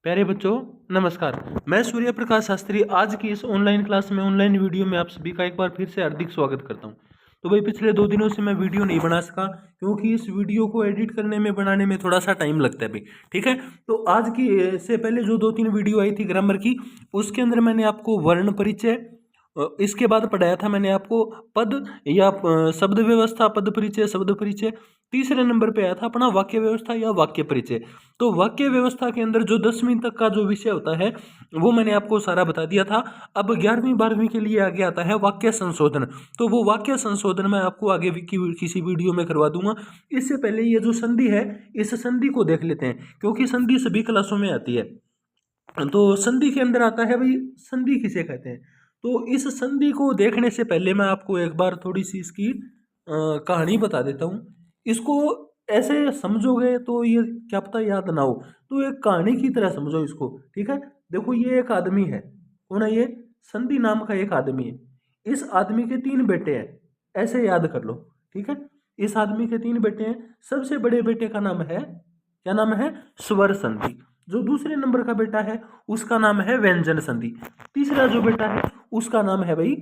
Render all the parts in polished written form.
प्यारे बच्चों, नमस्कार। मैं सूर्य प्रकाश शास्त्री आज की इस ऑनलाइन क्लास में ऑनलाइन वीडियो में आप सभी का एक बार फिर से हार्दिक स्वागत करता हूं। तो भाई पिछले 2 दिनों से मैं वीडियो नहीं बना सका क्योंकि इस वीडियो को एडिट करने में बनाने में थोड़ा सा टाइम लगता है भाई। ठीक है, तो आज की से पहले जो 2-3 वीडियो आई थी ग्रामर की, उसके अंदर मैंने आपको वर्ण परिचय, इसके बाद पढ़ाया था मैंने आपको पद या शब्द व्यवस्था, पद परिचय, शब्द परिचय। तीसरे नंबर पे आया था अपना वाक्य व्यवस्था या वाक्य परिचय। तो वाक्य व्यवस्था के अंदर जो 10वीं तक का जो विषय होता है वो मैंने आपको सारा बता दिया था। अब 11वीं 12वीं के लिए आगे आता है वाक्य संशोधन। तो वो वाक्य संशोधन मैं आपको आगे किसी वीडियो में करवा दूंगा। इससे पहले ये जो संधि है, इस संधि को देख लेते हैं क्योंकि संधि सभी क्लासों में आती है। तो संधि के अंदर आता है भाई, संधि किसे कहते हैं। तो इस संधि को देखने से पहले मैं आपको एक बार थोड़ी सी इसकी कहानी बता देता हूँ। इसको ऐसे समझोगे तो ये क्या पता याद ना हो, तो एक कहानी की तरह समझो इसको। ठीक है, देखो ये एक आदमी है। कौन है ये? संधि नाम का एक आदमी है। इस आदमी के 3 बेटे हैं, ऐसे याद कर लो। ठीक है, इस आदमी के 3 बेटे हैं। सबसे बड़े बेटे का नाम है, क्या नाम है? स्वर संधि। जो दूसरे नंबर का बेटा है उसका नाम है व्यंजन संधि। तीसरा जो बेटा है उसका नाम है भाई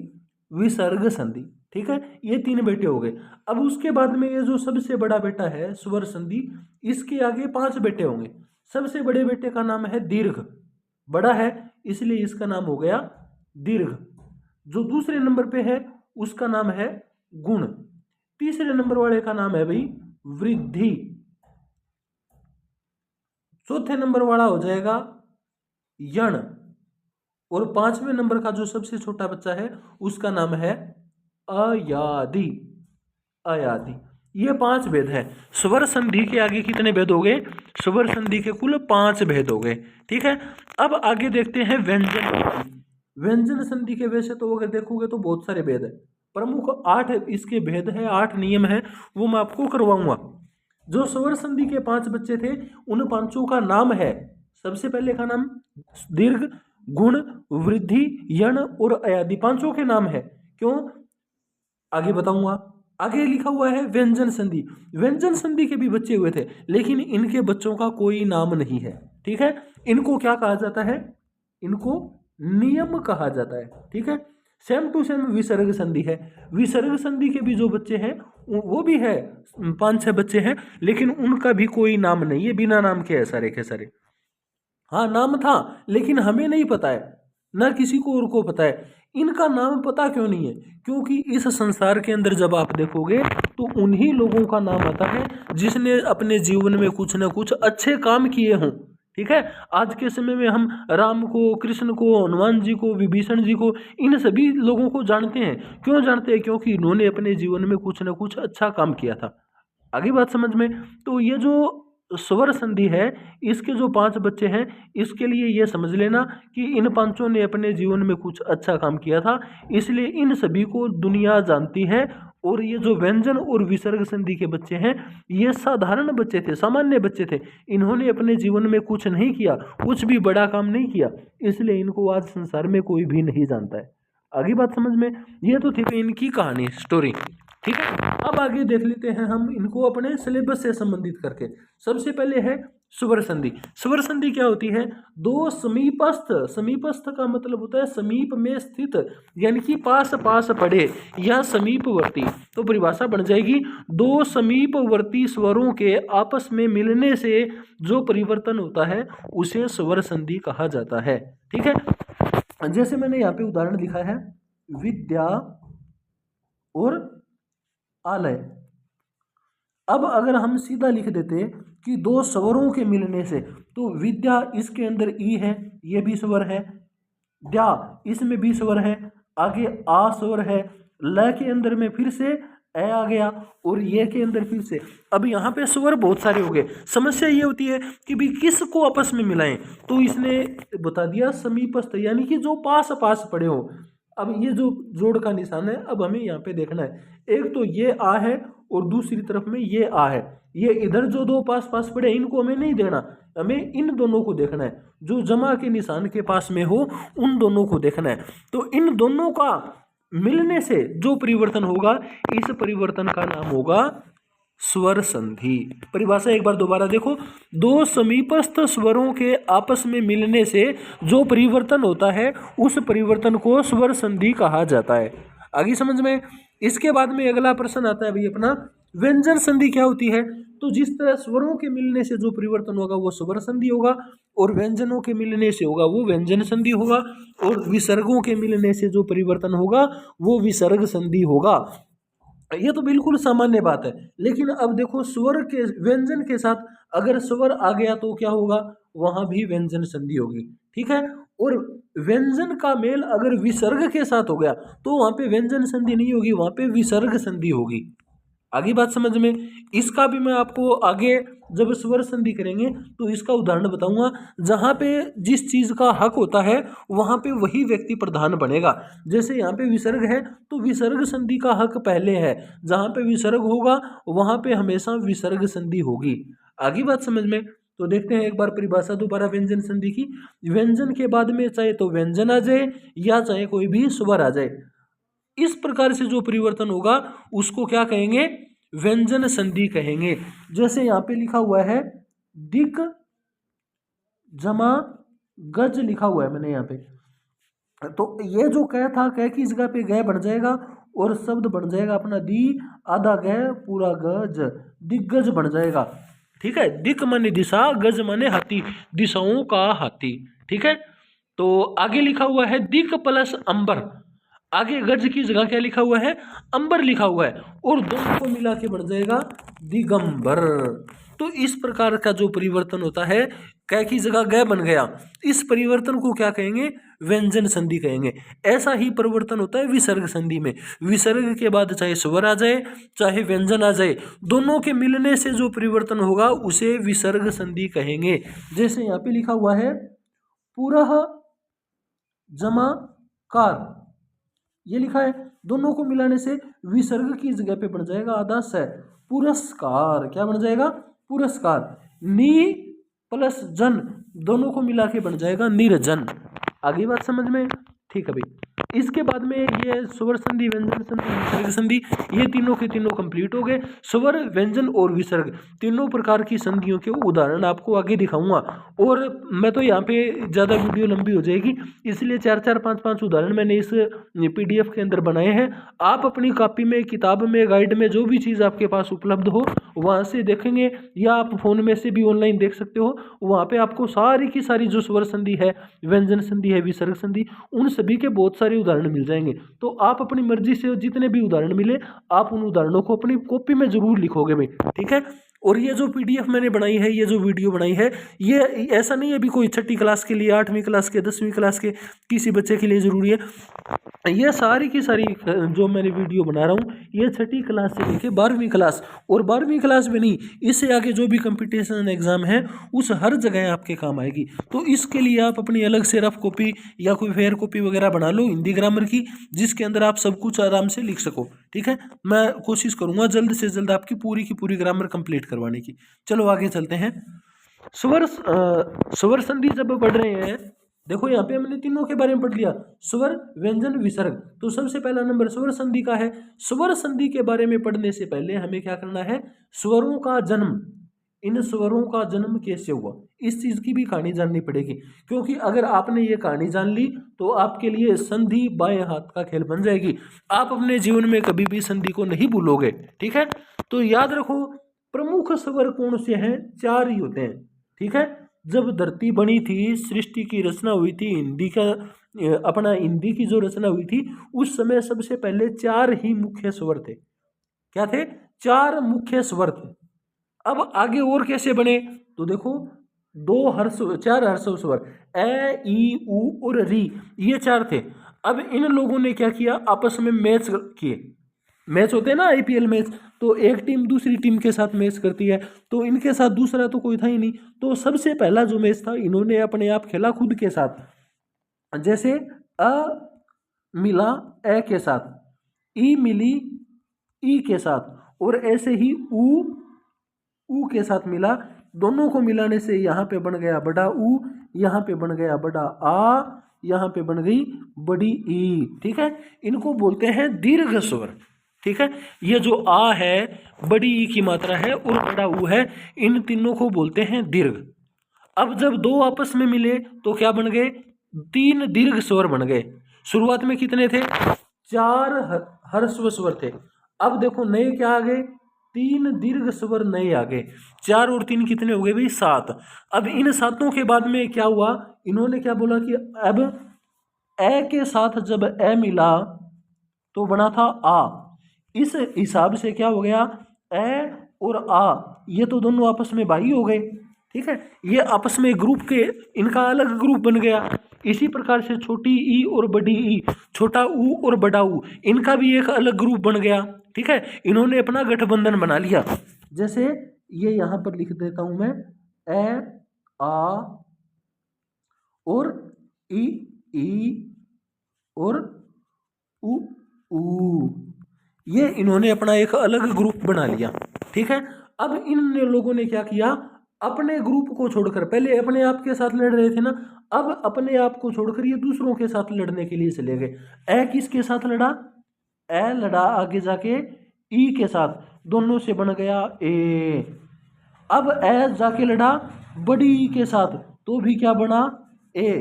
विसर्ग संधि। ठीक है, ये 3 बेटे हो गए। अब उसके बाद में ये जो सबसे बड़ा बेटा है स्वर संधि, इसके आगे 5 बेटे होंगे। सबसे बड़े बेटे का नाम है दीर्घ, बड़ा है इसलिए इसका नाम हो गया दीर्घ। जो दूसरे नंबर पे है उसका नाम है गुण। तीसरे नंबर वाले का नाम है भाई वृद्धि। चौथे नंबर वाला हो जाएगा यण। और 5वें नंबर का जो सबसे छोटा बच्चा है उसका नाम है अयादि। अयादि। ये 5 भेद है। स्वर संधि के आगे कितने भेद हो गए? स्वर संधि के कुल 5 भेद हो गए। ठीक है, अब आगे देखते हैं व्यंजन संधि। व्यंजन संधि के वैसे तो अगर देखोगे तो बहुत सारे भेद है। प्रमुख 8 इसके भेद है, 8 नियम है, वो मैं आपको करवाऊंगा। जो स्वर संधि के 5 बच्चे थे उन 5 का नाम है, सबसे पहले का नाम दीर्घ, गुण, वृद्धि, यण और अयादि। 5 के नाम है। क्यों? आगे बताऊंगा। आगे लिखा हुआ है व्यंजन संधि। व्यंजन संधि के भी बच्चे हुए थे लेकिन इनके बच्चों का कोई नाम नहीं है। ठीक है, इनको क्या कहा जाता है? इनको नियम कहा जाता है। ठीक है, सेम टू सेम विसर्ग संधि है। विसर्ग संधि के भी जो बच्चे हैं वो भी है, 5-6 बच्चे हैं, लेकिन उनका भी कोई नाम नहीं है, बिना नाम के है सारे के सारे। हाँ, नाम था लेकिन हमें नहीं पता है, ना किसी को और को पता है। इनका नाम पता क्यों नहीं है? क्योंकि इस संसार के अंदर जब आप देखोगे तो उन्हीं लोगों का नाम आता है जिसने अपने जीवन में कुछ ना कुछ अच्छे काम किए हों। ठीक है, आज के समय में हम राम को, कृष्ण को, हनुमान जी को, विभीषण जी को, इन सभी लोगों को जानते हैं। क्यों जानते हैं? क्योंकि इन्होंने अपने जीवन में कुछ ना कुछ अच्छा काम किया था। आगे बात समझ में। तो ये जो स्वर संधि है, इसके जो 5 बच्चे हैं, इसके लिए ये समझ लेना कि इन 5 ने अपने जीवन में कुछ अच्छा काम किया था, इसलिए इन सभी को दुनिया जानती है। और ये जो व्यंजन और विसर्ग संधि के बच्चे हैं, ये साधारण बच्चे थे, सामान्य बच्चे थे। इन्होंने अपने जीवन में कुछ नहीं किया, कुछ भी बड़ा काम नहीं किया, इसलिए इनको आज संसार में कोई भी नहीं जानता है। आगे बात समझ में। ये तो थी इनकी कहानी, स्टोरी। ठीक है, अब आगे देख लेते हैं हम इनको अपने सिलेबस से संबंधित करके। सबसे पहले है स्वर संधि। स्वर संधि क्या होती है? 2 समीपस्थ, समीपस्थ का मतलब होता है समीप में स्थित, यानी कि पास पास पड़े या समीपवर्ती। तो परिभाषा बन जाएगी 2 समीपवर्ती स्वरों के आपस में मिलने से जो परिवर्तन होता है उसे स्वर संधि कहा जाता है। ठीक है, जैसे मैंने यहाँ पे उदाहरण लिखा है, विद्या और आलय। अब अगर हम सीधा लिख देते कि 2 स्वरों के मिलने से, तो विद्या इसके अंदर ई है, ये भी स्वर है, द्या इसमें भी स्वर है, आगे आ स्वर है, ल के अंदर में फिर से ए आ गया और ये के अंदर फिर से। अब यहाँ पे स्वर बहुत सारे हो गए। समस्या ये होती है कि भी किसको आपस में मिलाएं, तो इसने बता दिया समीपस्थ, यानी कि जो पास पास पड़े हो। अब ये जो जोड़ का निशान है, अब हमें यहाँ पे देखना है, एक तो ये आ है और दूसरी तरफ में ये आ है। ये इधर जो 2 पास पास पड़े इनको हमें नहीं देना, हमें इन दोनों को देखना है, जो जमा के निशान के पास में हो उन दोनों को देखना है। तो इन दोनों का मिलने से जो परिवर्तन होगा, इस परिवर्तन का नाम होगा स्वर संधि। परिभाषा एक बार दोबारा देखो, दो समीपस्थ स्वरों के आपस में मिलने से जो परिवर्तन होता है उस परिवर्तन को स्वर संधि कहा जाता है। आगे समझ में। इसके बाद में अगला प्रश्न आता है भाई अपना, व्यंजन संधि क्या होती है। तो जिस तरह स्वरों के मिलने से जो परिवर्तन होगा वो स्वर संधि होगा, और व्यंजनों के मिलने से होगा वो व्यंजन संधि होगा, और विसर्गों के मिलने से जो परिवर्तन होगा वो विसर्ग संधि होगा। ये तो बिल्कुल सामान्य बात है। लेकिन अब देखो, स्वर के व्यंजन के साथ अगर स्वर आ गया तो क्या होगा, वहां भी व्यंजन संधि होगी। ठीक है। और व्यंजन का मेल अगर विसर्ग के साथ हो गया तो वहां पे व्यंजन संधि नहीं होगी, वहां पे विसर्ग संधि होगी। आगे बात समझ में। इसका भी मैं आपको आगे जब स्वर संधि करेंगे तो इसका उदाहरण बताऊंगा। जहां पे जिस चीज का हक होता है वहां पे वही व्यक्ति प्रधान बनेगा। जैसे यहाँ पे विसर्ग है तो विसर्ग संधि का हक पहले है, जहां पे विसर्ग होगा वहां पे हमेशा विसर्ग संधि होगी। आगे बात समझ में। तो देखते हैं एक बार परिभाषा दोबारा व्यंजन संधि की। व्यंजन के बाद में चाहे तो व्यंजन आ जाए या चाहे कोई भी स्वर आ जाए, इस प्रकार से जो परिवर्तन होगा उसको क्या कहेंगे, व्यंजन संधि कहेंगे। जैसे यहाँ पे लिखा हुआ है दिक जमा गज लिखा हुआ है मैंने यहाँ पे, तो ये जो कह था, कह की जगह पे गय बन जाएगा और शब्द बन जाएगा अपना दी आधा गय पूरा गज, दिग्गज बन जाएगा। ठीक है। दिक माने दिशा, गज माने हाथी, दिशाओं का हाथी। ठीक है। तो आगे लिखा हुआ है दिक प्लस अंबर, आगे गज की जगह क्या लिखा हुआ है, अंबर लिखा हुआ है, और दोनों को मिला के बन जाएगा दिगंबर। तो इस प्रकार का जो परिवर्तन होता है, कै की जगह गय बन गया, इस परिवर्तन को क्या कहेंगे, व्यंजन संधि कहेंगे। ऐसा ही परिवर्तन होता है विसर्ग संधि में। विसर्ग के बाद चाहे स्वर आ जाए चाहे व्यंजन आ जाए, दोनों के मिलने से जो परिवर्तन होगा उसे विसर्ग संधि कहेंगे। जैसे यहाँ पे लिखा हुआ है पुरह जमा कार, ये लिखा है, दोनों को मिलाने से विसर्ग की जगह पे बन जाएगा आधा स, पुरस्कार। क्या बन जाएगा, पुरस्कार। नी प्लस जन, दोनों को मिला के बन जाएगा निर्जन। आगे बात समझ में। ठीक है भाई। इसके बाद में ये स्वर संधि, व्यंजन संधि, विसर्ग संधि, ये तीनों के तीनों कंप्लीट हो गए। स्वर, व्यंजन और विसर्ग तीनों प्रकार की संधियों के उदाहरण आपको आगे दिखाऊंगा। और मैं तो यहाँ पे ज़्यादा वीडियो लंबी हो जाएगी, इसलिए 4-4, 5-5 उदाहरण मैंने इस PDF के अंदर बनाए हैं। आप अपनी कॉपी में, किताब में, गाइड में जो भी चीज़ आपके पास उपलब्ध हो वहाँ से देखेंगे, या आप फोन में से भी ऑनलाइन देख सकते हो। वहाँ पे आपको सारी की सारी जो स्वर संधि है, व्यंजन संधि है, विसर्ग संधि, उन सभी के बहुत सारे उदाहरण मिल जाएंगे। तो आप अपनी मर्जी से जितने भी उदाहरण मिले आप उन उदाहरणों को अपनी कॉपी में जरूर लिखोगे भाई। ठीक है। और ये जो PDF मैंने बनाई है, ये जो वीडियो बनाई है, ये ऐसा नहीं है अभी कोई 6ठी क्लास के लिए, 8वीं क्लास के, 10वीं क्लास के किसी बच्चे के लिए ज़रूरी है। ये सारी की सारी जो मैंने वीडियो बना रहा हूँ ये 6ठी क्लास से लेके 12वीं क्लास, और 12वीं क्लास में नहीं, इससे आगे जो भी कंपटीशन एग्जाम है उस हर जगह आपके काम आएगी। तो इसके लिए आप अपनी अलग से रफ कॉपी या कोई फेयर कॉपी वगैरह बना लो हिंदी ग्रामर की, जिसके अंदर आप सब कुछ आराम से लिख सको। ठीक है। मैं कोशिश करूंगा जल्द से जल्द आपकी पूरी की पूरी ग्रामर कंप्लीट करवाने की। चलो आगे चलते हैं। स्वर संधि जब पढ़ रहे हैं, देखो यहाँ पे हमने तीनों के बारे में पढ़ लिया, स्वर, व्यंजन, विसर्ग। तो सबसे पहला नंबर स्वर संधि का है। स्वर संधि के बारे में पढ़ने से पहले हमें क्या करना है, स्वरों का जन्म, इन स्वरों का जन्म कैसे हुआ, इस चीज की भी कहानी जाननी पड़ेगी। क्योंकि अगर आपने ये कहानी जान ली तो आपके लिए संधि बाएं हाथ का खेल बन जाएगी। आप अपने जीवन में कभी भी संधि को नहीं भूलोगे। ठीक है। तो याद रखो, प्रमुख स्वर कौन से हैं, 4 ही होते हैं। ठीक है। जब धरती बनी थी, सृष्टि की रचना हुई थी, हिंदी का अपना हिंदी की जो रचना हुई थी, उस समय सबसे पहले 4 ही मुख्य स्वर थे। क्या थे, 4 मुख्य स्वर थे। अब आगे और कैसे बने, तो देखो 4 हर्षव स्वर, ए, ई, उ और री, ये 4 थे। अब इन लोगों ने क्या किया, आपस में मैच किए। मैच होते हैं ना IPL मैच, तो एक टीम दूसरी टीम के साथ मैच करती है, तो इनके साथ दूसरा तो कोई था ही नहीं। तो सबसे पहला जो मैच था इन्होंने अपने आप खेला खुद के साथ। जैसे अ मिला ए के साथ, ई मिली ई के साथ, और ऐसे ही ऊ के साथ मिला। दोनों को मिलाने से यहाँ पे बन गया बड़ा ऊ, यहाँ पे बन गया बड़ा आ, यहाँ पे बन गई बड़ी ई। ठीक है। इनको बोलते हैं दीर्घ स्वर। ठीक है। ये जो आ है बड़ी ई की मात्रा है और बड़ा ऊ है, इन तीनों को बोलते हैं दीर्घ। अब जब दो आपस में मिले तो क्या बन गए, तीन दीर्घ स्वर बन गए। शुरुआत में कितने थे, चार ह्रस्व स्वर थे। अब देखो नए क्या आ गए, तीन दीर्घ स्वर नए आ गए। चार और तीन कितने हो गए भाई, सात। अब इन सातों के बाद में क्या हुआ, इन्होंने क्या बोला कि अब ए के साथ जब ए मिला तो बना था आ। इस हिसाब से क्या हो गया, ए और आ ये तो दोनों आपस में भाई हो गए। ठीक है, ये आपस में ग्रुप के, इनका अलग ग्रुप बन गया। इसी प्रकार से छोटी ई और बड़ी ई, छोटा ऊ और बड़ा ऊ, इनका भी एक अलग ग्रुप बन गया। ठीक है, इन्होंने अपना गठबंधन बना लिया। जैसे ये यहां पर लिख देता हूं मैं, ए आ और ई और उ ऊ, ये इन्होंने अपना एक अलग ग्रुप बना लिया। ठीक है, अब इन लोगों ने क्या किया, अपने ग्रुप को छोड़कर, पहले अपने आप के साथ लड़ रहे थे ना, अब अपने आप को छोड़कर ये दूसरों के साथ लड़ने के लिए चले गए। ए किसके साथ लड़ा, ए लड़ा आगे जाके ई के साथ, दोनों से बन गया ए। अब ए जाके लड़ा बड़ी ई के साथ, तो भी क्या बना, ए।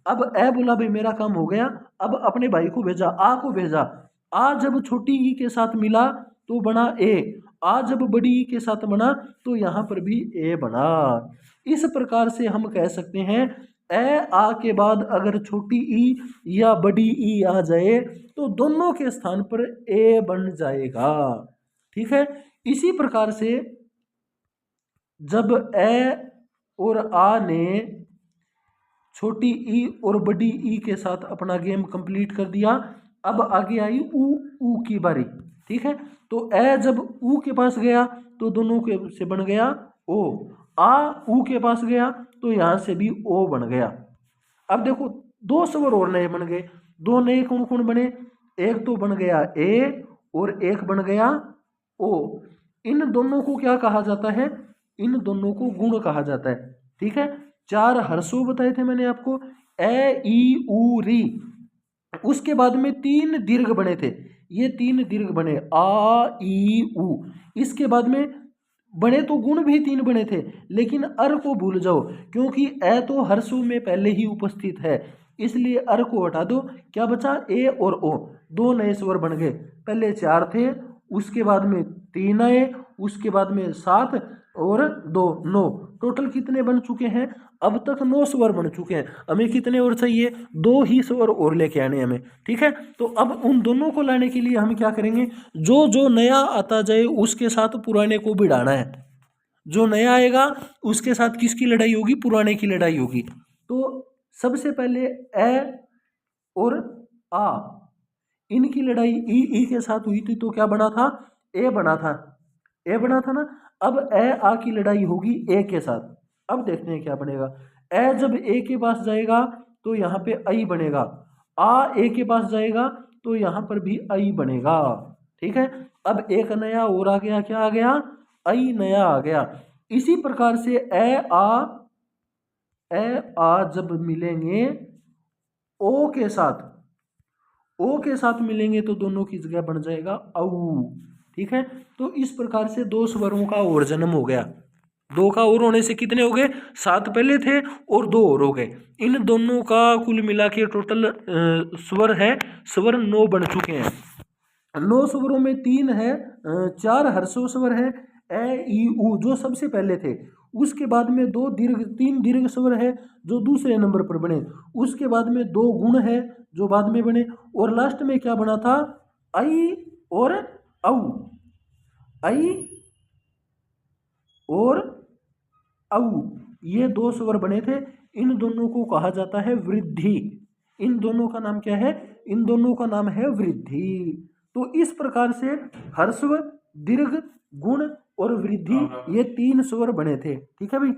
अब ए बोला भाई मेरा काम हो गया, अब अपने भाई को भेजा, आ को भेजा। आ जब छोटी ई के साथ मिला तो बना ए, आ जब बड़ी ई के साथ बना तो यहां पर भी ए बना। इस प्रकार से हम कह सकते हैं ए आ के बाद अगर छोटी ई या बड़ी ई आ जाए तो दोनों के स्थान पर ए बन जाएगा। ठीक है, इसी प्रकार से जब ए और आ ने छोटी ई और बड़ी ई के साथ अपना गेम कंप्लीट कर दिया, अब आगे आई ऊ की बारी। ठीक है, तो ए जब ऊ के पास गया तो दोनों के से बन गया ओ, आ ऊ के पास गया तो यहां से भी ओ बन गया। अब देखो दो स्वर और नए बन गए, दो नए कौन कौन बने, एक तो बन गया ए और एक बन गया ओ। इन दोनों को क्या कहा जाता है, इन दोनों को गुण कहा जाता है। ठीक है, चार हर्षों बताए थे मैंने आपको, ए ई ऊ री। उसके बाद में तीन दीर्घ बने थे, ये तीन दीर्घ बने आ ई ऊ। इसके बाद में बने तो गुण भी तीन बने थे, लेकिन अर को भूल जाओ क्योंकि ए तो हर्षों में पहले ही उपस्थित है, इसलिए अर को हटा दो। क्या बचा, ए और ओ, दो नए स्वर बन गए। पहले चार थे, उसके बाद में तीन आए, उसके बाद में सात और दो, नौ। टोटल कितने बन चुके हैं, अब तक 9 स्वर बन चुके हैं। हमें कितने और चाहिए, 2 ही स्वर और लेके आने हमें। ठीक है, तो अब उन दोनों को लाने के लिए हम क्या करेंगे, जो जो नया आता जाए उसके साथ पुराने को भिड़ाना है। जो नया आएगा उसके साथ किसकी लड़ाई होगी, पुराने की लड़ाई होगी। तो सबसे पहले ए और आ, इनकी लड़ाई ई के साथ हुई थी तो क्या बना था, ए बना था, ए बना था ना। अब ए आ की लड़ाई होगी ए के साथ। अब देखते हैं क्या बनेगा, ए जब ए के पास जाएगा तो यहाँ पे आई बनेगा, आ ए के पास जाएगा तो यहाँ पर भी आई बनेगा। ठीक है, अब एक नया और आ गया, क्या आ गया, आई नया आ गया। इसी प्रकार से ए आ जब मिलेंगे ओ के साथ, ओ के साथ मिलेंगे तो दोनों की जगह बन जाएगा औ। ठीक है, तो इस प्रकार से 2 स्वरों का और जन्म हो गया। 2 का और होने से कितने हो गए, 7 पहले थे और 2 और हो गए। इन दोनों का कुल मिला के टोटल स्वर है, स्वर 9 बन चुके हैं। 9 स्वरों में 3 है, 4 हर्षो स्वर है, ए ई ऊ जो सबसे पहले थे। उसके बाद में 3 दीर्घ स्वर है जो दूसरे नंबर पर बने। उसके बाद में 2 गुण है जो बाद में बने, और लास्ट में क्या बना था, आई और औ, आई और औ, ये 2 स्वर बने थे। इन दोनों को कहा जाता है वृद्धि। इन दोनों का नाम क्या है, इन दोनों का नाम है वृद्धि। तो इस प्रकार से हर्स्व, दीर्घ, गुण और वृद्धि, ये 3 स्वर बने थे। ठीक है भाई,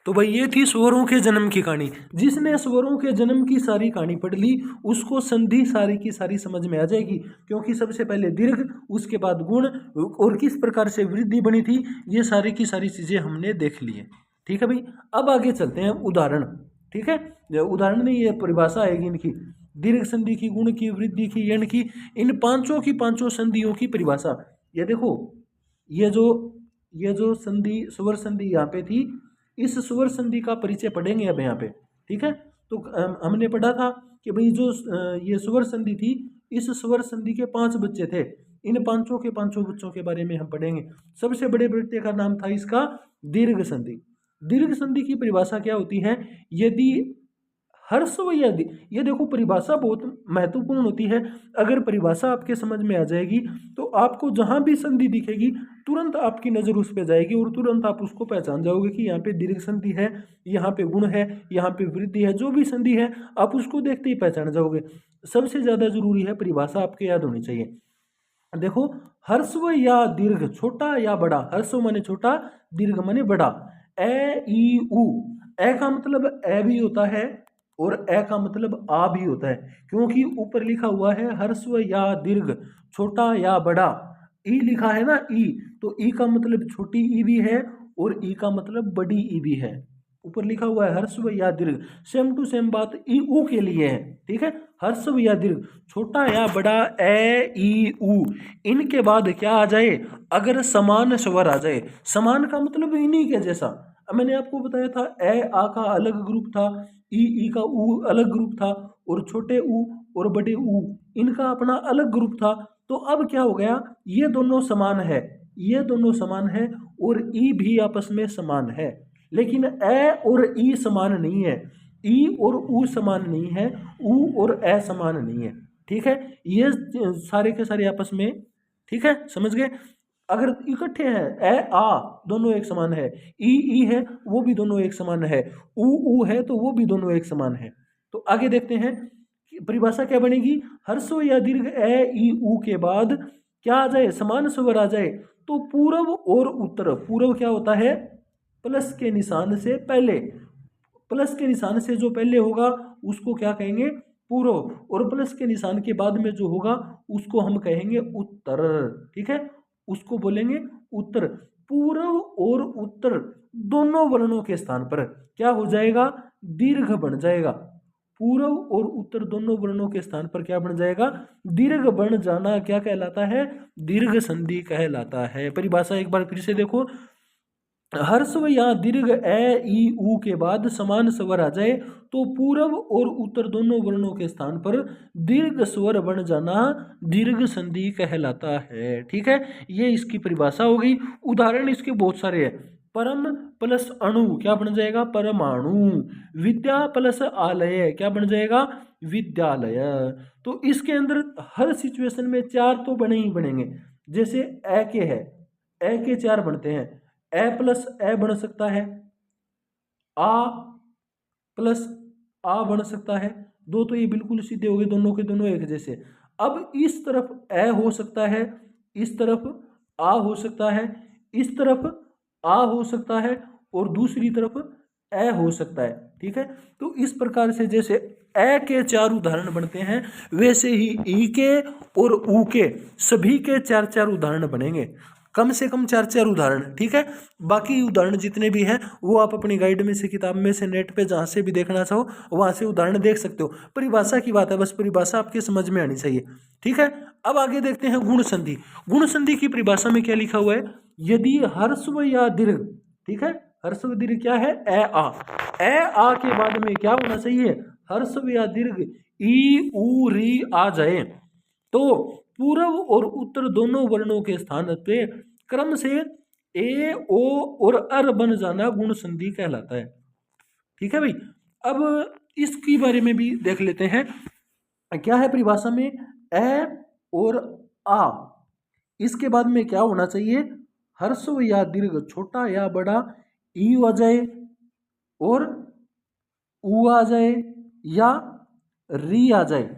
तो भाई ये थी स्वरों के जन्म की कहानी। जिसने स्वरों के जन्म की सारी कहानी पढ़ ली उसको संधि सारी की सारी समझ में आ जाएगी, क्योंकि सबसे पहले दीर्घ, उसके बाद गुण और किस प्रकार से वृद्धि बनी थी, ये सारी की सारी चीजें हमने देख ली है। ठीक है भाई, अब आगे चलते हैं उदाहरण। ठीक है, उदाहरण में ये परिभाषा आएगी इनकी। दीर्घ संधि की, गुण की, वृद्धि की, यण की, इन पांचों की पांचों संधियों की परिभाषा। ये देखो, ये जो ये जो संधि, स्वर संधि यहाँ पे थी, इस स्वर संधि का परिचय पढ़ेंगे अब यहाँ पे। ठीक है, तो हमने पढ़ा था कि भाई जो ये स्वर संधि थी, इस स्वर संधि के 5 बच्चे थे। इन पांचों के पांचों बच्चों के बारे में हम पढ़ेंगे। सबसे बड़े प्रत्यय का नाम था इसका दीर्घ संधि। दीर्घ संधि की परिभाषा क्या होती है? यदि ह्रस्व या ये देखो, परिभाषा बहुत महत्वपूर्ण होती है। अगर परिभाषा आपके समझ में आ जाएगी तो आपको जहां भी संधि दिखेगी तुरंत आपकी नजर उस पर जाएगी और तुरंत आप उसको पहचान जाओगे कि यहाँ पे दीर्घ संधि है, यहाँ पे गुण है, यहाँ पे वृद्धि है। जो भी संधि है आप उसको देखते ही पहचान जाओगे। सबसे ज्यादा जरूरी है परिभाषा आपके याद होनी चाहिए। देखो, ह्रस्व या दीर्घ, छोटा या बड़ा। ह्रस्व माने छोटा, दीर्घ माने बड़ा। ए ई उ, ए का मतलब ए भी होता है और ए का मतलब आ भी होता है, क्योंकि ऊपर लिखा हुआ है ह्रस्व या दीर्घ, छोटा या बड़ा। ई लिखा है ना, ई, तो ई का मतलब छोटी ई भी है और ई का मतलब बड़ी ई भी है। ऊपर लिखा हुआ है ह्रस्व या दीर्घ, सेम टू सेम बात ई ऊ के लिए है। ठीक है, ह्रस्व या दीर्घ, छोटा या बड़ा, ए ई उ, इनके बाद क्या आ जाए? अगर समान स्वर आ जाए। समान का मतलब इन्हीं के जैसा। अब मैंने आपको बताया था ए आ का अलग ग्रुप था, ई का ऊ अलग ग्रुप था, और छोटे ऊ और बड़े ऊ इनका अपना अलग ग्रुप था। तो अब क्या हो गया? ये दोनों समान है, ये दोनों समान है, और ई भी आपस में समान है। लेकिन ए और ई समान नहीं है, ई और ऊ समान नहीं है, ऊ और ए समान नहीं है। ठीक है, ये सारे के सारे आपस में, ठीक है, समझ गए? अगर इकट्ठे हैं, ए आ दोनों एक समान है, ई है वो भी दोनों एक समान है, ऊ है तो वो भी दोनों एक समान है। तो आगे देखते हैं कि परिभाषा क्या बनेगी। ह्रस्व या दीर्घ ए ई ऊ के बाद क्या आ जाए? समान स्वर आ जाए। तो पूर्व और उत्तर, पूर्व क्या होता है? प्लस के निशान से पहले, प्लस के निशान से जो पहले होगा उसको क्या कहेंगे? पूर्व, और प्लस के निशान के बाद में जो होगा उसको हम कहेंगे उत्तर। ठीक है, उसको बोलेंगे उत्तर। पूर्व और उत्तर दोनों वर्णों के स्थान पर क्या हो जाएगा? दीर्घ बन जाएगा। पूर्व और उत्तर दोनों वर्णों के स्थान पर क्या बन जाएगा? दीर्घ बन जाना क्या कहलाता है? दीर्घ संधि कहलाता है। परिभाषा एक बार फिर से देखो। ह्रस्व या दीर्घ ए ई ऊ के बाद समान स्वर आ जाए तो पूर्व और उत्तर दोनों वर्णों के स्थान पर दीर्घ स्वर बन जाना दीर्घ संधि कहलाता है। ठीक है, ये इसकी परिभाषा हो गई। उदाहरण इसके बहुत सारे हैं। परम प्लस अणु क्या बन जाएगा? परमाणु। विद्या प्लस आलय क्या बन जाएगा? विद्यालय। तो इसके अंदर हर सिचुएशन में 4 तो बने ही बनेंगे। जैसे ए के है, ए के 4 बनते हैं। ए प्लस ए बन सकता है, आ प्लस आ बन सकता है। दो तो ये बिल्कुल सीधे हो गए, दोनों के दोनों एक जैसे। अब इस तरफ ए हो सकता है, इस तरफ आ हो सकता है, इस तरफ आ हो सकता है, और दूसरी तरफ ए हो सकता है। ठीक है, तो इस प्रकार से जैसे ए के 4 उदाहरण बनते हैं, वैसे ही ई के और ऊ के सभी के 4-4 उदाहरण बनेंगे। कम से कम 4-4 उदाहरण। ठीक है, बाकी उदाहरण जितने भी हैं वो आप अपनी गाइड में से, किताब में से, नेट पे जहाँ से भी देखना चाहो वहाँ से उदाहरण देख सकते हो। परिभाषा की बात है, बस परिभाषा आपके समझ में आनी चाहिए। ठीक है, अब आगे देखते हैं गुण संधि। गुण संधि की परिभाषा में क्या लिखा हुआ है? यदि ह्रस्व या दीर्घ, ठीक है, ह्रस्व दीर्घ क्या है? ए आ। ए आ के बाद में क्या होना चाहिए? ह्रस्व या दीर्घ ई ऊ री आ जाए तो पूर्व और उत्तर दोनों वर्णों के स्थान पे क्रम से ए ओ और अर बन जाना गुण संधि कहलाता है। ठीक है भाई, अब इसके बारे में भी देख लेते हैं। क्या है परिभाषा में? ए और आ, इसके बाद में क्या होना चाहिए? ह्रस्व या दीर्घ, छोटा या बड़ा, ई आ जाए और ऊ आ जाए, या री आ जाए,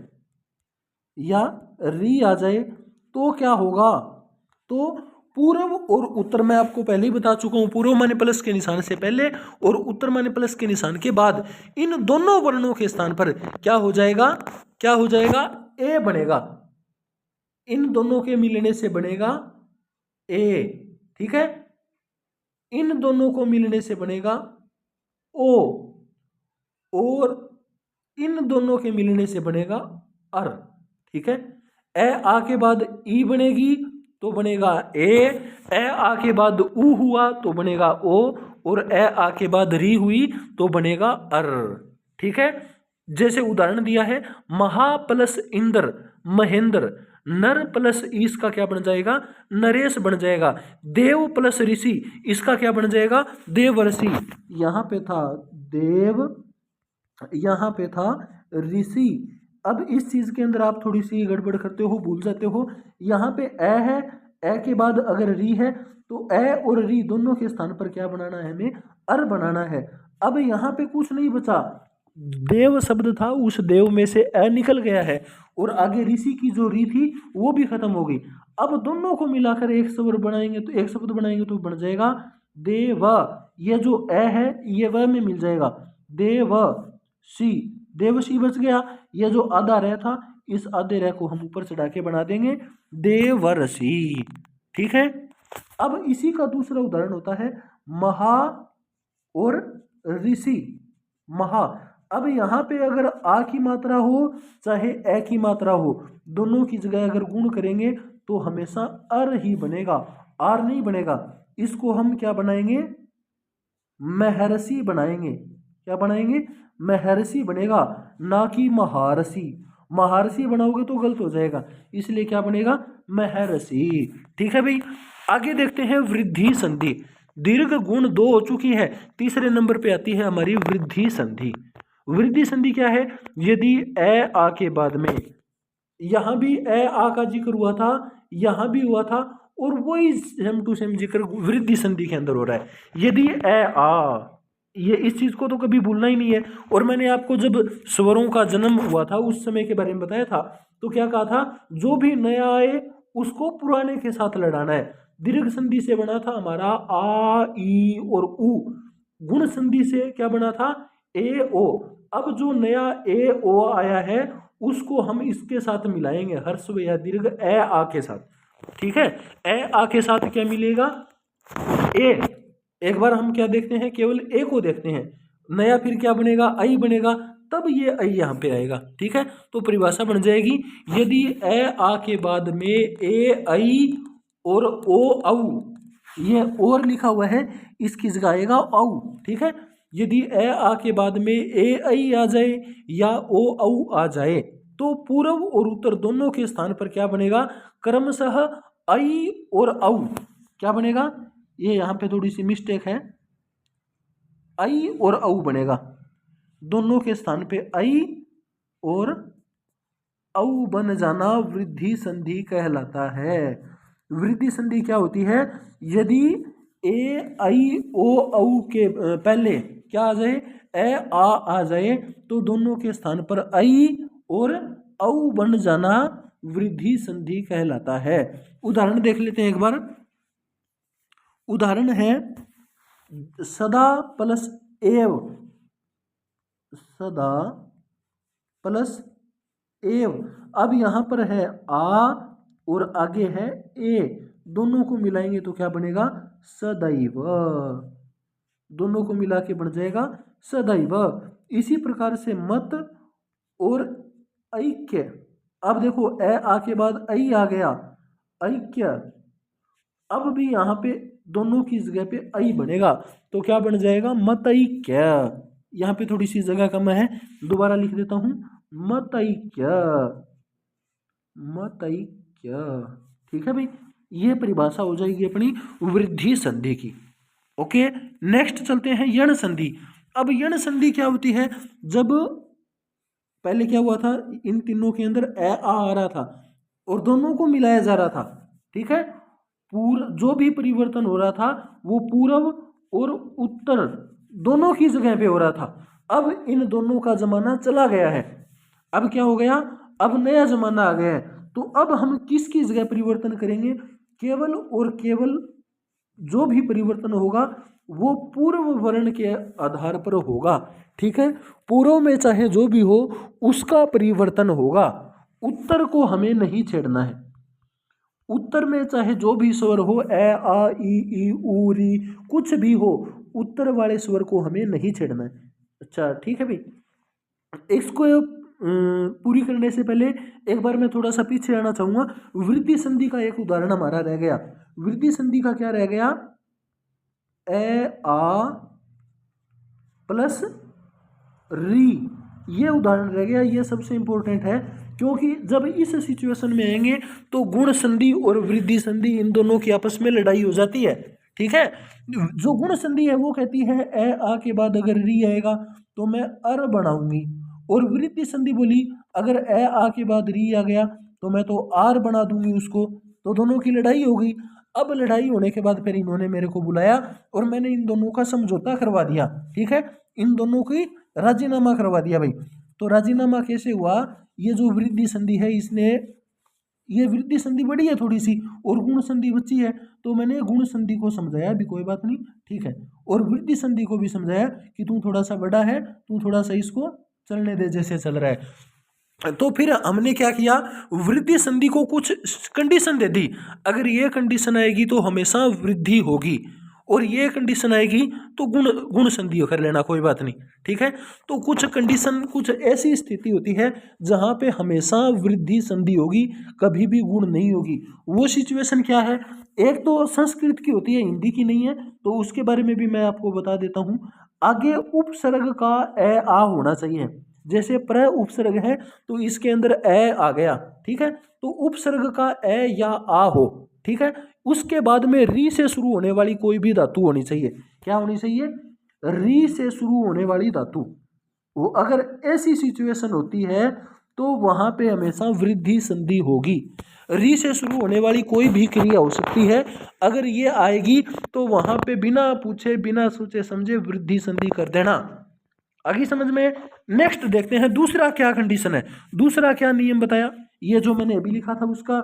या री आ जाए तो क्या होगा? तो पूर्व और उत्तर मैं आपको पहले ही बता चुका हूं। पूर्व माने प्लस के निशान से पहले और उत्तर माने प्लस के निशान के बाद इन दोनों वर्णों के स्थान पर क्या हो जाएगा? क्या हो जाएगा? ए बनेगा। इन दोनों के मिलने से बनेगा ए। ठीक है, इन दोनों को मिलने से बनेगा ओ, और इन दोनों के मिलने से बनेगा अर। ठीक है, ए आ के बाद ई बनेगी तो बनेगा ए आ के बाद ऊ हुआ तो बनेगा ओ, और ए आ के बाद री हुई तो बनेगा अर। ठीक है, जैसे उदाहरण दिया है, महा प्लस इंद्र महेंद्र, नर प्लस इसका क्या बन जाएगा, नरेश बन जाएगा। देव प्लस ऋषि, इसका क्या बन जाएगा, देवर्षि। यहां पे था देव, यहां पे था ऋषि। अब इस चीज के अंदर आप थोड़ी सी गड़बड़ करते हो, भूल जाते हो। यहाँ पे ए है, ए के बाद अगर री है तो ए और री दोनों के स्थान पर क्या बनाना है, हमें अर बनाना है। अब यहाँ पे कुछ नहीं बचा, देव शब्द था, उस देव में से ए निकल गया है, और आगे ऋषि की जो री थी वो भी खत्म हो गई। अब दोनों को मिलाकर एक शब्द बनाएंगे तो बन जाएगा देव। ये जो ए है ये व में मिल जाएगा, देव सी, देवसी बच गया। ये जो आधा रह था, इस आधे रह को हम ऊपर चढ़ा के बना देंगे देवर्षि। ठीक है, अब इसी का दूसरा उदाहरण होता है महा और ऋषि। महा, अब यहां पे अगर आ की मात्रा हो चाहे ए की मात्रा हो, दोनों की जगह अगर गुण करेंगे तो हमेशा अर ही बनेगा, आर नहीं बनेगा। इसको हम क्या बनाएंगे, महर्षि बनाएंगे। क्या बनाएंगे, महर्षि बनेगा, ना कि महारसी। महारसी बनाओगे तो गलत हो जाएगा, इसलिए क्या बनेगा, महर्षि। ठीक है भाई, आगे देखते हैं वृद्धि संधि। दीर्घ गुण 2 हो चुकी है, तीसरे नंबर पे आती है हमारी वृद्धि संधि। वृद्धि संधि क्या है, यदि ए आ के बाद में, यहां भी ए आ का जिक्र हुआ था, यहां भी हुआ था, और वही सेम टू सेम जिक्र वृद्धि संधि के अंदर हो रहा है। यदि ए आ, ये इस चीज को तो कभी भूलना ही नहीं है। और मैंने आपको जब स्वरों का जन्म हुआ था उस समय के बारे में बताया था, तो क्या कहा था, जो भी नया आए उसको पुराने के साथ लड़ाना है। दीर्घ संधि से बना था हमारा आ ई और उ, गुण संधि से क्या बना था, ए ओ। अब जो नया ए ओ आया है उसको हम इसके साथ मिलाएंगे, हर्स्व या दीर्घ ए आ के साथ। ठीक है, ए आ के साथ क्या मिलेगा, ए। एक बार हम क्या देखते हैं, केवल ए को देखते हैं, नया फिर क्या बनेगा, आई बनेगा, तब ये आई यहाँ पे आएगा। ठीक है, तो परिभाषा बन जाएगी, यदि ए आ के बाद में ए आई और ओ औ, ये और लिखा हुआ है, इसकी जगह आएगा औ। ठीक है, यदि ए आ के बाद में ए आई आ जाए या ओ औ आ जाए तो पूर्व और उत्तर दोनों के स्थान पर क्या बनेगा, क्रमशः आई और औ क्या बनेगा, ये यहाँ पे थोड़ी सी मिस्टेक है, आई और औ बनेगा, दोनों के स्थान पे आई और औ बन जाना वृद्धि संधि कहलाता है। वृद्धि संधि क्या होती है, यदि ए आई ओ औ के पहले क्या आ जाए, ए आ जाए, तो दोनों के स्थान पर आई और औ बन जाना वृद्धि संधि कहलाता है। उदाहरण देख लेते हैं एक बार। उदाहरण है सदा प्लस एव, सदा प्लस एव। अब यहां पर है आ और आगे है ए, दोनों को मिलाएंगे तो क्या बनेगा, सदैव। दोनों को मिला के बन जाएगा सदैव। इसी प्रकार से मत और ऐक्य। अब देखो ए आ के बाद ऐ आ गया, ऐक्य। अब भी यहाँ पे दोनों की जगह पे ऐ बनेगा तो क्या बन जाएगा, मतैक्य। यहाँ पे थोड़ी सी जगह कम है, दोबारा लिख देता हूं, मतैक्य, मतैक्य। ठीक है भाई, ये परिभाषा हो जाएगी अपनी वृद्धि संधि की। ओके, नेक्स्ट चलते हैं यण संधि। अब यण संधि क्या होती है, जब पहले क्या हुआ था, इन तीनों के अंदर ए आ रहा था और दोनों को मिलाया जा रहा था। ठीक है, जो भी परिवर्तन हो रहा था वो पूर्व और उत्तर दोनों की जगह पे हो रहा था। अब इन दोनों का जमाना चला गया है, अब क्या हो गया, अब नया जमाना आ गया है। तो अब हम किसकी जगह परिवर्तन करेंगे, केवल और केवल जो भी परिवर्तन होगा वो पूर्व वर्ण के आधार पर होगा। ठीक है, पूर्व में चाहे जो भी हो उसका परिवर्तन होगा, उत्तर को हमें नहीं छेड़ना है। उत्तर में चाहे जो भी स्वर हो, ए आ ई ऊ री कुछ भी हो, उत्तर वाले स्वर को हमें नहीं छेड़ना है। अच्छा ठीक है भाई, इसको पूरी करने से पहले एक बार मैं थोड़ा सा पीछे आना चाहूंगा। वृद्धि संधि का एक उदाहरण हमारा रह गया। वृद्धि संधि का क्या रह गया? ए आ प्लस री, ये उदाहरण रह गया। ये सबसे इंपॉर्टेंट है, क्योंकि जब इस सिचुएशन में आएंगे तो गुण संधि और वृद्धि संधि इन दोनों की आपस में लड़ाई हो जाती है। ठीक है, जो गुण संधि है वो कहती है ए आ के बाद अगर री आएगा तो मैं अर बनाऊंगी, और वृद्धि संधि बोली अगर ए आ के बाद री आ गया तो मैं तो आर बना दूंगी उसको। तो दोनों की लड़ाई हो गई। अब लड़ाई होने के बाद फिर इन्होंने मेरे को बुलाया और मैंने इन दोनों का समझौता करवा दिया। ठीक है, इन दोनों की राजीनामा करवा दिया भाई। तो राजीनामा कैसे हुआ? ये जो वृद्धि संधि है इसने, ये वृद्धि संधि बड़ी है थोड़ी सी और गुण संधि बच्ची है, तो मैंने गुण संधि को समझाया भी कोई बात नहीं, ठीक है, और वृद्धि संधि को भी समझाया कि तू थोड़ा सा बड़ा है, तू थोड़ा सा इसको चलने दे जैसे चल रहा है। तो फिर हमने क्या किया? वृद्धि संधि को कुछ कंडीशन दे दी। अगर ये कंडीशन आएगी तो हमेशा वृद्धि होगी, और ये कंडीशन आएगी तो गुण संधि कर लेना, कोई बात नहीं। ठीक है, तो कुछ कंडीशन, कुछ ऐसी स्थिति होती है जहां पे हमेशा वृद्धि संधि होगी, कभी भी गुण नहीं होगी। वो सिचुएशन क्या है? एक तो संस्कृत की होती है, हिंदी की नहीं है, तो उसके बारे में भी मैं आपको बता देता हूं। आगे उपसर्ग का ए आ होना चाहिए। जैसे प्र उपसर्ग है तो इसके अंदर ए आ गया, ठीक है, तो उपसर्ग का ए या आ हो। ठीक है, उसके बाद में री से शुरू होने वाली कोई भी धातु होनी चाहिए। क्या होनी चाहिए? री से शुरू होने वाली धातु। वो अगर ऐसी सिचुएशन होती है तो वहां पे हमेशा वृद्धि संधि होगी। री से शुरू होने वाली कोई भी क्रिया हो सकती है, अगर ये आएगी तो वहां पे बिना पूछे बिना सोचे समझे वृद्धि संधि कर देना। आगे समझ में? नेक्स्ट देखते हैं दूसरा क्या कंडीशन है, दूसरा क्या नियम बताया। ये जो मैंने अभी लिखा था उसका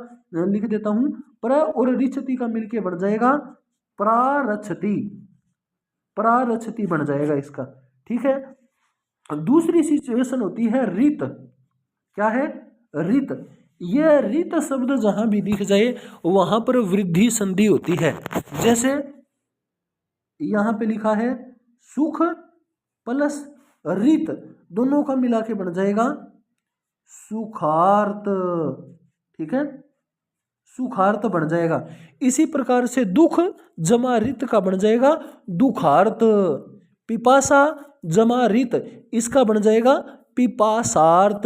लिख देता हूं। प्र और रिचति का मिलके बन जाएगा प्रारचति, प्रारचति बन जाएगा इसका। ठीक है, दूसरी सिचुएशन होती है रित। क्या है? रित। यह रित शब्द जहां भी दिख जाए वहां पर वृद्धि संधि होती है। जैसे यहां पे लिखा है सुख प्लस रित, दोनों का मिला के बन जाएगा सुखार्त। ठीक है, सुखार्त बन जाएगा। इसी प्रकार से दुख जमा रित का बन जाएगा दुखार्त। पिपासा जमा रित, इसका बन जाएगा पिपासार्त।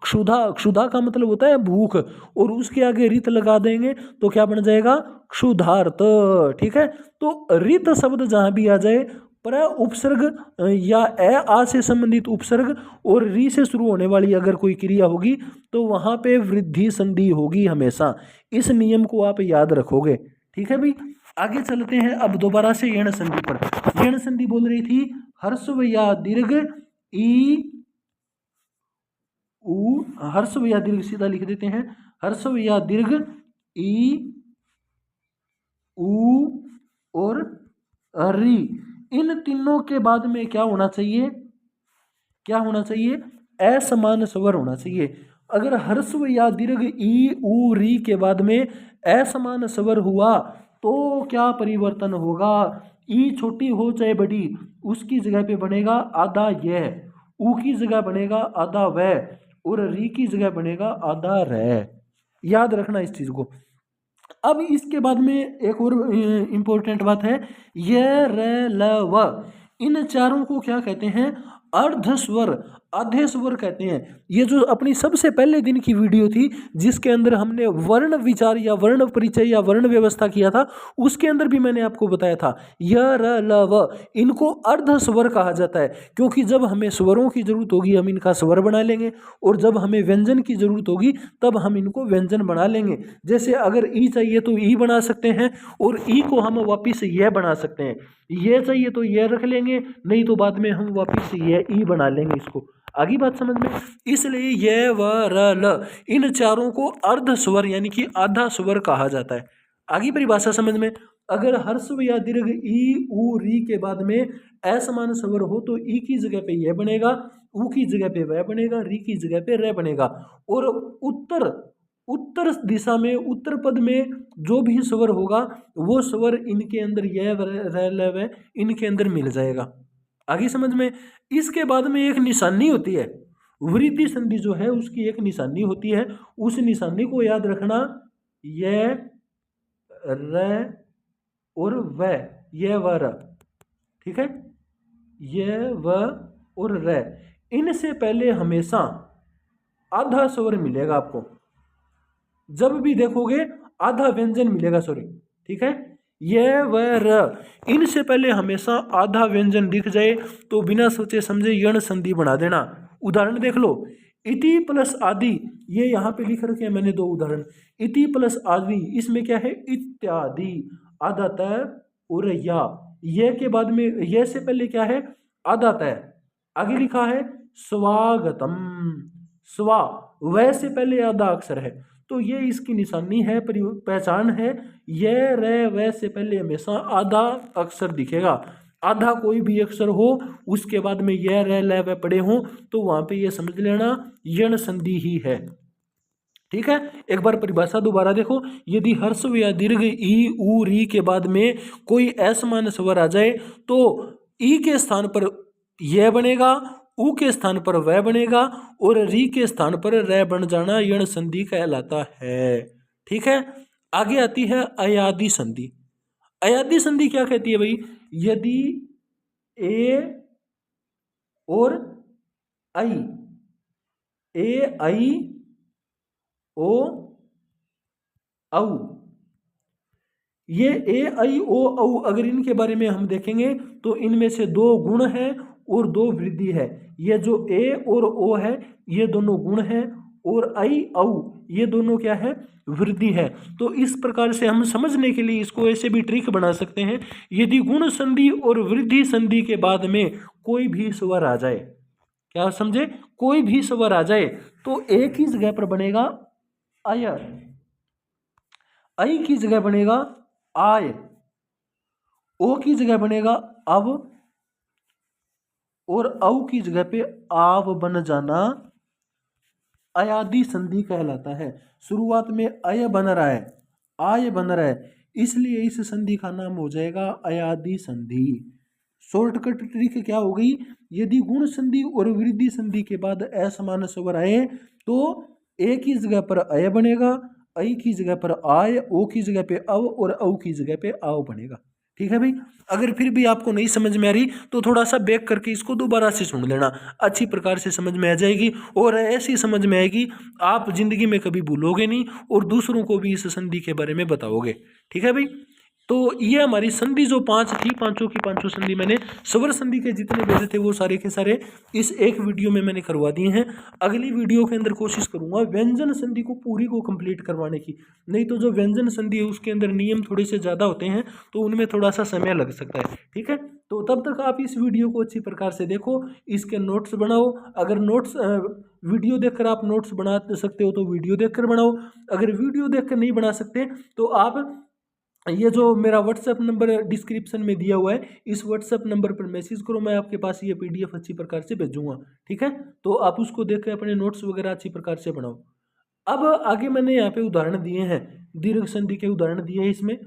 क्षुधा, क्षुधा का मतलब होता है भूख, और उसके आगे रित लगा देंगे तो क्या बन जाएगा? क्षुधार्त। ठीक है, तो रित शब्द जहां भी आ जाए, प्र उपसर्ग या ए आ से संबंधित उपसर्ग और री से शुरू होने वाली अगर कोई क्रिया होगी तो वहां पे वृद्धि संधि होगी हमेशा। इस नियम को आप याद रखोगे। ठीक है भाई, आगे चलते हैं अब दोबारा से यण संधि पर। यण संधि बोल रही थी हर्स्व या दीर्घ ई उ, हर्स्व या दीर्घ सीधा लिख देते हैं, हर्स्व या दीर्घ ई उ और री, इन तीनों के बाद में क्या होना चाहिए? क्या होना चाहिए? असमान स्वर होना चाहिए। अगर हर्स्व या दीर्घ ई उ री के बाद में असमान स्वर हुआ तो क्या परिवर्तन होगा? ई छोटी हो चाहे बड़ी, उसकी जगह पे बनेगा आधा यह, उ की जगह बनेगा आधा वह, और री की जगह बनेगा आधा रह। याद रखना इस चीज को। अब इसके बाद में एक और इंपॉर्टेंट बात है, य र ल व, इन चारों को क्या कहते हैं? अर्ध स्वर, आधे स्वर कहते हैं। ये जो अपनी सबसे पहले दिन की वीडियो थी जिसके अंदर हमने वर्ण विचार या वर्ण परिचय या वर्ण व्यवस्था किया था, उसके अंदर भी मैंने आपको बताया था य र ल व, इनको अर्ध स्वर कहा जाता है, क्योंकि जब हमें स्वरों की जरूरत होगी हम इनका स्वर बना लेंगे, और जब हमें व्यंजन की जरूरत होगी तब हम इनको व्यंजन बना लेंगे। जैसे अगर ई चाहिए तो ई बना सकते हैं, और ई को हम वापिस यह बना सकते हैं। ये चाहिए तो यह रख लेंगे, नहीं तो बाद में हम वापिस यह ई बना लेंगे इसको। आगे बात समझ में? इसलिए ये व र ल, इन चारों को अर्ध स्वर यानी कि आधा स्वर कहा जाता है। आगे परिभाषा समझ में? अगर हर्स्व या दीर्घ ई उ री के बाद में असमान स्वर हो तो ई की जगह पे यह बनेगा, उ की जगह पे वह बनेगा, री की जगह पे र बनेगा। और उत्तर दिशा में, उत्तर पद में जो भी स्वर होगा वो स्वर इनके अंदर यह र ल व इनके अंदर मिल जाएगा। आगे समझ में? इसके बाद में एक निशानी होती है, वृद्धि संधि जो है उसकी एक निशानी होती है, उस निशानी को याद रखना, ये र और व, ये व र, ठीक है, ये व और र, इनसे पहले हमेशा आधा स्वर मिलेगा आपको, जब भी देखोगे आधा व्यंजन मिलेगा, सॉरी, ठीक है, ये व र, इनसे पहले हमेशा आधा व्यंजन दिख जाए तो बिना सोचे समझे यण संधि बना देना। उदाहरण देख लो, इति प्लस आदि, ये यहाँ पे लिख रखे हैं मैंने दो उदाहरण, इति प्लस आदि, इसमें क्या है, इत्यादि, आधा तय और या, ये के बाद में ये से पहले क्या है, आधा तय, आगे लिखा है स्वागतम, स्वा, वह से पहले आधा अक्षर है, तो ये इसकी निशानी है, पहचान है, ये रे व से पहले हमेशा आधा अक्षर दिखेगा, आधा कोई भी अक्षर हो उसके बाद में ये रे ल व पड़े हो तो वहां पे ये समझ लेना यण संधि ही है, ठीक है। एक बार परिभाषा दोबारा देखो, यदि हर्स्व या दीर्घ ई उ री के बाद में कोई असमान स्वर आ जाए तो ई के स्थान पर यह बनेगा, उ के स्थान पर वह बनेगा और री के स्थान पर र बन जाना यण संधि कहलाता है, ठीक है। आगे आती है अयादि संधि। अयादि संधि क्या कहती है भाई, यदि ए और आई, ए आई ओ औ, ये ए आई ओ औ अगर इनके बारे में हम देखेंगे तो इनमें से दो गुण है और दो वृद्धि है, ये जो ए और ओ है ये दोनों गुण है और आई औ ये दोनों क्या है, वृद्धि है। तो इस प्रकार से हम समझने के लिए इसको ऐसे भी ट्रिक बना सकते हैं, यदि गुण संधि और वृद्धि संधि के बाद में कोई भी स्वर आ जाए, क्या समझे, कोई भी स्वर आ जाए तो एक ही जगह पर बनेगा आय, आई की जगह बनेगा आय, ओ की जगह बनेगा अब और औ की जगह पे आव बन जाना अयादि संधि कहलाता है। शुरुआत में अय बन रहा है, आय बन रहा है, इसलिए इस संधि का नाम हो जाएगा अयादि संधि। शॉर्टकट ट्रिक क्या हो गई, यदि गुण संधि और वृद्धि संधि के बाद असमान स्वर आए तो ए की जगह पर अय बनेगा, आई की जगह पर आय, ओ की जगह पे अव और औ की जगह पे आव बनेगा, ठीक है भाई। अगर फिर भी आपको नहीं समझ में आ रही तो थोड़ा सा बैक करके इसको दोबारा से सुन लेना, अच्छी प्रकार से समझ में आ जाएगी और ऐसी समझ में आएगी आप जिंदगी में कभी भूलोगे नहीं और दूसरों को भी इस संधि के बारे में बताओगे, ठीक है भाई। तो ये हमारी संधि जो पांच थी, पांचों की पांचों संधि मैंने स्वर संधि के जितने भेजे थे वो सारे के सारे इस एक वीडियो में मैंने करवा दिए हैं। अगली वीडियो के अंदर कोशिश करूंगा व्यंजन संधि को पूरी को कंप्लीट करवाने की, नहीं तो जो व्यंजन संधि है उसके अंदर नियम थोड़े से ज़्यादा होते हैं तो उनमें थोड़ा सा समय लग सकता है, ठीक है। तो तब तक आप इस वीडियो को अच्छी प्रकार से देखो, इसके नोट्स बनाओ, अगर नोट्स वीडियो देखकर आप नोट्स बना सकते हो तो वीडियो देखकर बनाओ, अगर वीडियो देखकर नहीं बना सकते तो आप ये जो मेरा व्हाट्सएप नंबर डिस्क्रिप्शन में दिया हुआ है इस व्हाट्सएप नंबर पर मैसेज करो, मैं आपके पास ये पीडीएफ अच्छी प्रकार से भेजूंगा, ठीक है। तो आप उसको देख के अपने नोट्स वगैरह अच्छी प्रकार से बनाओ। अब आगे मैंने यहाँ पे उदाहरण दिए हैं, दीर्घ संधि के उदाहरण दिए हैं, इसमें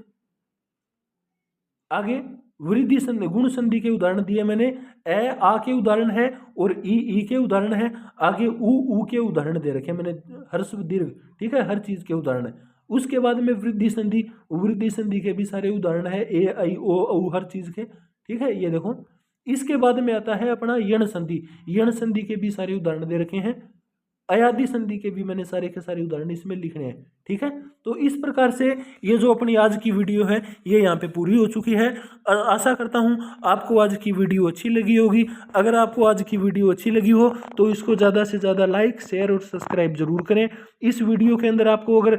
आगे वृद्धि संधि गुण संधि के उदाहरण दिए मैंने, ए आ के उदाहरण है और ई के उदाहरण है, आगे उ के उदाहरण दे रखे मैंने, हर्ष दीर्घ, ठीक है, हर चीज के उदाहरण है। उसके बाद में वृद्धि संधि के भी सारे उदाहरण है, ए आई ओ औ हर चीज के, ठीक है, ये देखो। इसके बाद में आता है अपना यण संधि के भी सारे उदाहरण दे रखे हैं, अयादि संधि के भी मैंने सारे के सारे उदाहरण इसमें लिखने हैं, ठीक है। तो इस प्रकार से ये जो अपनी आज की वीडियो है ये यहाँ पे पूरी हो चुकी है। आशा करता हूँ आपको आज की वीडियो अच्छी लगी होगी। अगर आपको आज की वीडियो अच्छी लगी हो तो इसको ज़्यादा से ज़्यादा लाइक, शेयर और सब्सक्राइब जरूर करें। इस वीडियो के अंदर आपको अगर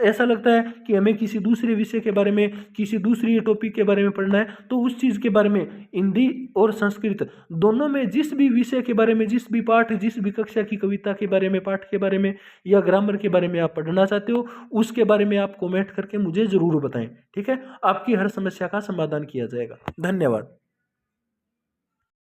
ऐसा लगता है कि हमें किसी दूसरे विषय के बारे में, किसी दूसरी टॉपिक के बारे में पढ़ना है तो उस चीज़ के बारे में हिंदी और संस्कृत दोनों में जिस भी विषय के बारे में, जिस भी पाठ, जिस भी कक्षा की कविता के बारे में, पाठ के बारे में या ग्रामर के बारे में आप पढ़ना चाहते हो उसके बारे में आप कमेंट करके मुझे जरूर बताएं, ठीक है। आपकी हर समस्या का समाधान किया जाएगा। धन्यवाद।